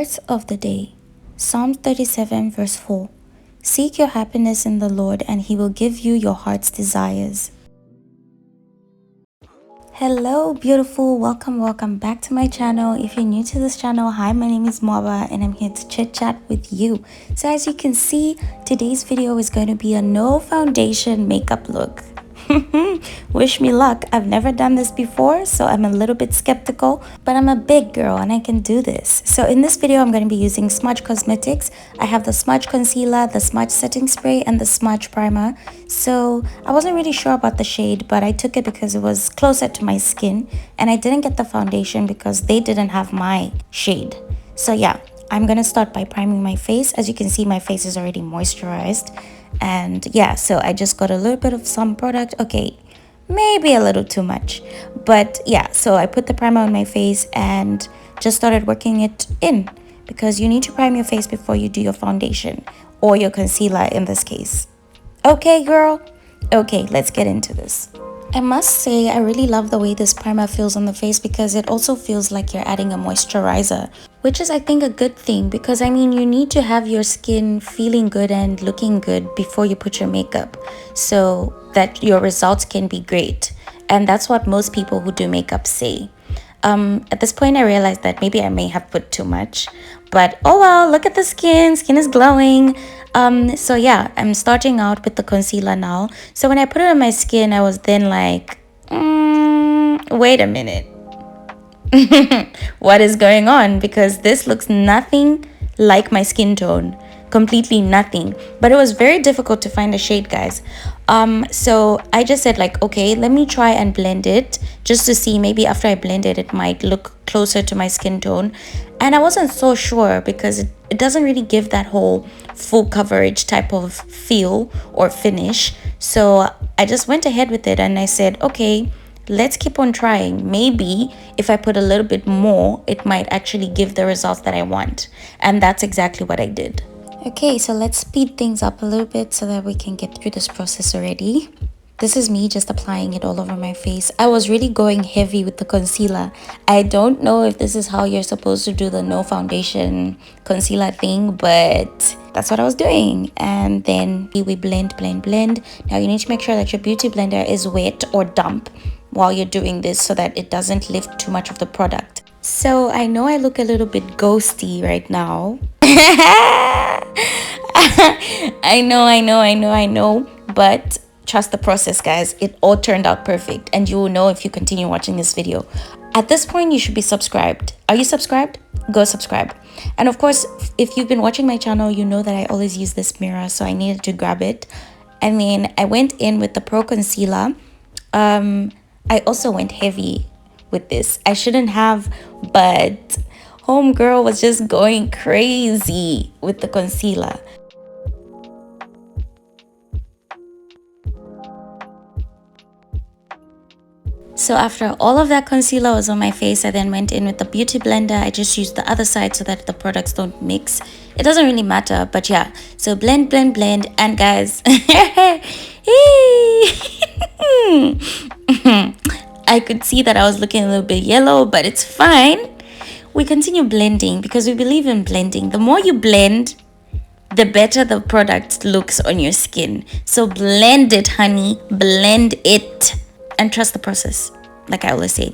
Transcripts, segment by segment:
Verse of the day, Psalm 37 verse 4. Seek your happiness in the Lord, and he will give you your heart's desires. Hello beautiful, welcome back to my channel. If you're new to this channel, hi, my name is Mwaba and I'm here to chit chat with you. So as you can see, today's video is going to be a no foundation makeup look. Wish me luck. I've never done this before, so I'm a little bit skeptical, but I'm a big girl and I can do this. So in this video, I'm going to be using Smudge Cosmetics. I have the Smudge Concealer, the Smudge Setting Spray, and the Smudge Primer. So I wasn't really sure about the shade, but I took it because it was closer to my skin, and I didn't get the foundation because they didn't have my shade. So yeah, I'm going to start by priming my face. As you can see, my face is already moisturized. And yeah, so I just got a little bit of some product. Okay, maybe a little too much, but yeah, so I put the primer on my face and just started working it in, because you need to prime your face before you do your foundation or your concealer in this case. Okay girl, okay, let's get into this. I must say, I really love the way this primer feels on the face, because it also feels like you're adding a moisturizer, which is I think a good thing, because I mean, you need to have your skin feeling good and looking good before you put your makeup so that your results can be great. And that's what most people who do makeup say. At this point I realized that maybe I may have put too much, but oh well, look at the skin is glowing. So yeah, I'm starting out with the concealer now. So when I put it on my skin, I was then like, wait a minute. What is going on? Because this looks nothing like my skin tone, completely nothing. But it was very difficult to find a shade, guys. So I just said like, okay, let me try and blend it just to see, maybe after I blend it, it might look closer to my skin tone. And I wasn't so sure, because it doesn't really give that whole full coverage type of feel or finish. So I just went ahead with it and I said, okay, let's keep on trying. Maybe if I put a little bit more, it might actually give the results that I want. And that's exactly what I did. Okay, so let's speed things up a little bit so that we can get through this process already. This is me just applying it all over my face. I was really going heavy with the concealer. I don't know if this is how you're supposed to do the no foundation concealer thing, but that's what I was doing. And then we blend. Now you need to make sure that your beauty blender is wet or damp while you're doing this, so that it doesn't lift too much of the product. So I know I look a little bit ghosty right now. I know, but trust the process, guys. It all turned out perfect, and you will know if you continue watching this video. At this point, you should be subscribed. Are you subscribed? Go subscribe. And of course, if you've been watching my channel, you know that I always use this mirror, so I needed to grab it. And then I went in with the Pro Concealer. I also went heavy with this. I shouldn't have, but homegirl was just going crazy with the concealer. So after all of that concealer was on my face, I then went in with the beauty blender. I just used the other side so that the products don't mix. It doesn't really matter, but yeah. So blend. And guys, I could see that I was looking a little bit yellow, but it's fine. We continue blending because we believe in blending. The more you blend, the better the product looks on your skin. So blend it, honey. Blend it. And trust the process, like I always say.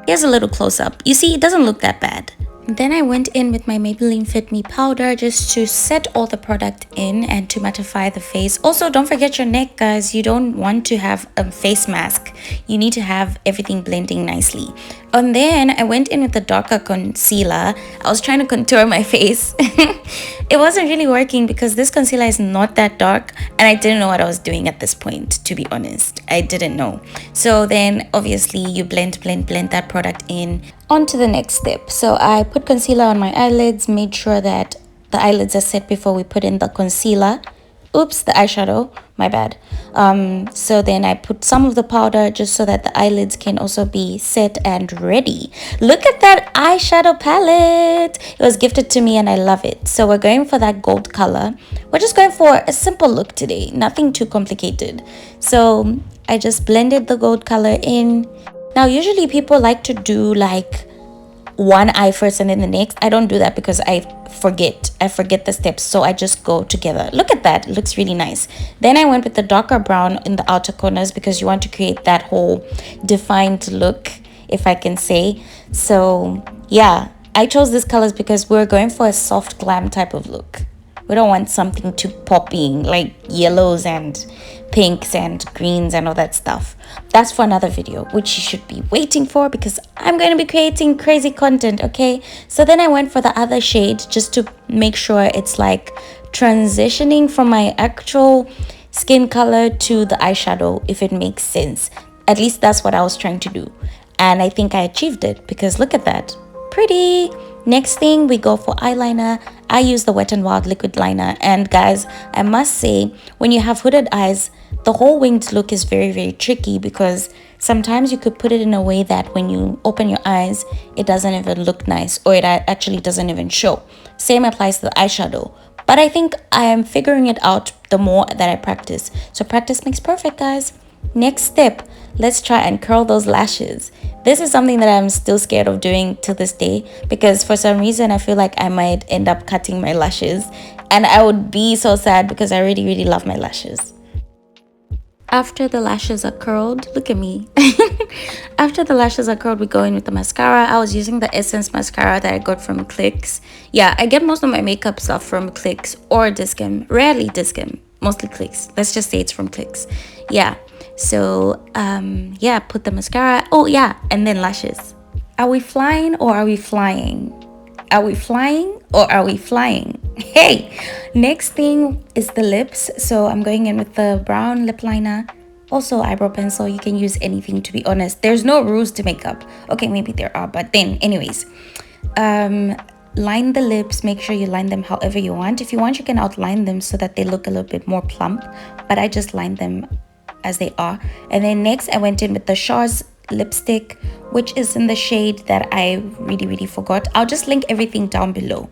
Here's a little close-up. You see, it doesn't look that bad. Then I went in with my Maybelline Fit Me powder just to set all the product in and to mattify the face. Also, don't forget your neck, guys. You don't want to have a face mask. You need to have everything blending nicely. And then I went in with the darker concealer. I was trying to contour my face. It wasn't really working because this concealer is not that dark, and I didn't know what I was doing at this point, to be honest. I didn't know. So then obviously you blend that product in. On to the next step. So I put concealer on my eyelids, made sure that the eyelids are set before we put in the concealer. Oops, the eyeshadow, my bad. So then I put some of the powder just so that the eyelids can also be set and ready. Look at that eyeshadow palette. It was gifted to me and I love it. So we're going for that gold color. We're just going for a simple look today, nothing too complicated. So I just blended the gold color in. Now usually people like to do like one eye first and then the next. I don't do that because I forget the steps, so I just go together. Look at that, it looks really nice. Then I went with the darker brown in the outer corners because you want to create that whole defined look, if I can say. So yeah, I chose these colors because we're going for a soft glam type of look. We don't want something too popping like yellows and pinks and greens and all that stuff. That's for another video, which you should be waiting for because I'm going to be creating crazy content, okay? So then I went for the other shade just to make sure it's like transitioning from my actual skin color to the eyeshadow, if it makes sense. At least that's what I was trying to do. And I think I achieved it because look at that. Pretty. Next thing, we go for eyeliner. I use the Wet n Wild liquid liner, and guys, I must say, when you have hooded eyes, the whole winged look is very, very tricky because sometimes you could put it in a way that when you open your eyes, it doesn't even look nice, or it actually doesn't even show. Same applies to the eyeshadow, but I think I am figuring it out the more that I practice. So practice makes perfect, guys. Next step, let's try and curl those lashes. This is something that I'm still scared of doing to this day because for some reason I feel like I might end up cutting my lashes, and I would be so sad because I really, really love my lashes. After the lashes are curled, look at me. After the lashes are curled, we go in with the mascara. I was using the Essence mascara that I got from Clicks. Yeah, I get most of my makeup stuff from Clicks or Discam. Rarely Discam, mostly Clicks. Let's just say it's from Clicks. Yeah, so yeah, put the mascara. Oh yeah, and then lashes. Are we flying or are we flying? Are we flying or are we flying? Hey, next thing is the lips. So I'm going in with the brown lip liner. Also eyebrow pencil, you can use anything, to be honest. There's no rules to makeup. Okay, maybe there are, but then anyways. Line the lips, make sure you line them however you want. If you want, you can outline them so that they look a little bit more plump, but I just lined them as they are. And then next I went in with the Shaw's lipstick, which is in the shade that I really, really forgot. I'll just link everything down below.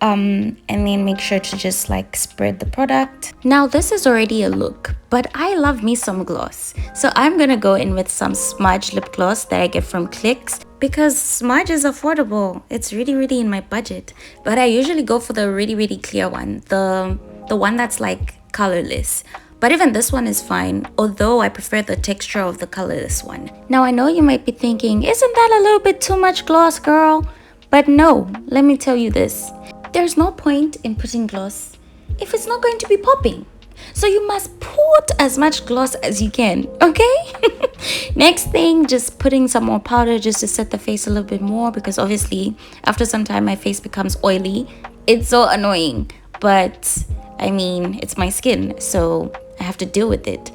And then make sure to just like spread the product. Now this is already a look, but I love me some gloss, so I'm gonna go in with some Smudge lip gloss that I get from Clicks because Smudge is affordable. It's really, really in my budget, but I usually go for the really, really clear one, the one that's like colorless. But even this one is fine, although I prefer the texture of the colorless one. Now I know you might be thinking, isn't that a little bit too much gloss, girl? But no, let me tell you this. There's no point in putting gloss if it's not going to be popping. So you must put as much gloss as you can, okay? Next thing, just putting some more powder just to set the face a little bit more because obviously after some time my face becomes oily. It's so annoying, but I mean, it's my skin, so I have to deal with it.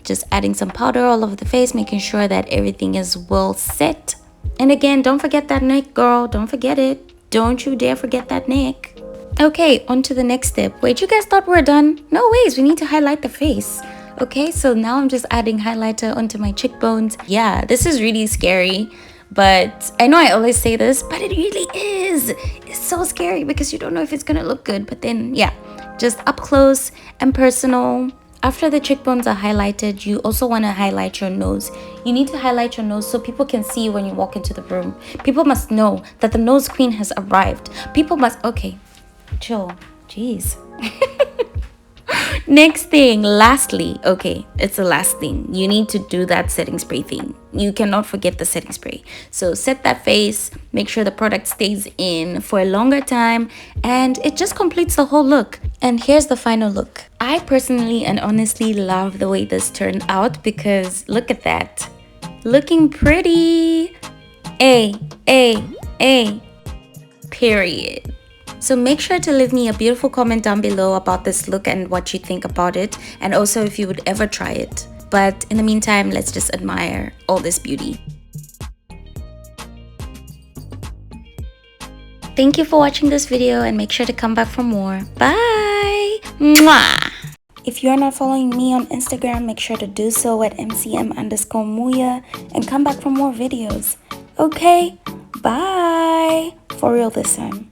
Just adding some powder all over the face, making sure that everything is well set. And again, don't forget that neck, girl. Don't forget it. Don't you dare forget that neck. Okay, on to the next step. Wait, you guys thought we were done? No ways, we need to highlight the face. Okay, so now I'm just adding highlighter onto my cheekbones. Yeah, this is really scary, but I know I always say this, but it really is. It's so scary because you don't know if it's gonna look good, but then yeah, just up close and personal. After the cheekbones are highlighted, you also want to highlight your nose. You need to highlight your nose so people can see you when you walk into the room. People must know that the nose queen has arrived. People must... Okay, chill. Jeez. Next thing, lastly, okay, it's the last thing. You need to do that setting spray thing. You cannot forget the setting spray. So set that face, make sure the product stays in for a longer time, and it just completes the whole look. And here's the final look. I personally and honestly love the way this turned out because look at that. Looking pretty. Period. So make sure to leave me a beautiful comment down below about this look and what you think about it, and also if you would ever try it. But in the meantime, let's just admire all this beauty. Thank you for watching this video and make sure to come back for more. Bye! Mwah! If you're not following me on Instagram, make sure to do so at mcm_muya and come back for more videos. Okay? Bye! For real this time.